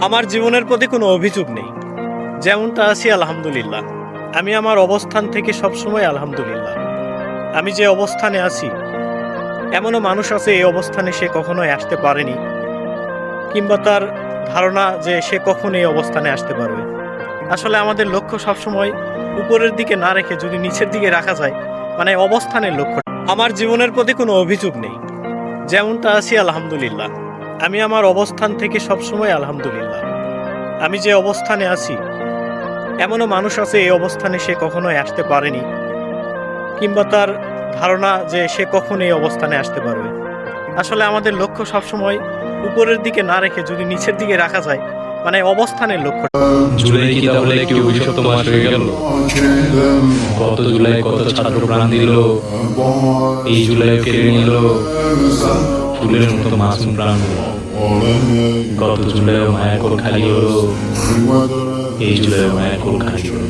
আমার জীবনের প্রতি কোনো অভিযোগ নেই, যেমনটা আছি আলহামদুলিল্লাহ। আমি আমার অবস্থান থেকে সবসময় আলহামদুলিল্লাহ। আমি যে অবস্থানে আছি, এমনও মানুষ আছে এই অবস্থানে সে কখনোই আসতে পারেনি, কিংবা তার ধারণা যে সে কখন এই অবস্থানে আসতে পারবে। আসলে আমাদের লক্ষ্য সবসময় উপরের দিকে না রেখে যদি নিচের দিকে রাখা যায়, মানে অবস্থানের লক্ষ্য। আমার জীবনের প্রতি কোনো অভিযোগ নেই, যেমনটা আছি আলহামদুলিল্লাহ। আমি আমার অবস্থান থেকে সবসময় আলহামদুলিল্লাহ। আমি যে অবস্থানে আছি, এমনও মানুষ আছে এই অবস্থানে সে কখনোই আসতে পারেনি, কিংবা তার ধারণা যে সে কখন এই অবস্থানে আসতে পারবে। আসলে আমাদের লক্ষ্য সবসময় উপরের দিকে না রেখে যদি নিচের দিকে রাখা যায়, মানে অবস্থানের লক্ষ্য। জুলাই কি তাহলে একটি অভিশপ্ত মাস হয়ে গেল? গত জুলাই কত ছাত্র প্রাণ দিল, এই জুলাই কেড়ে নিল ফুলের মতো মাসুম প্রাণ। গত জুলাই মায়ের কোল খালি হলো, এই জুলাই মায়ের কোল খালি হলো।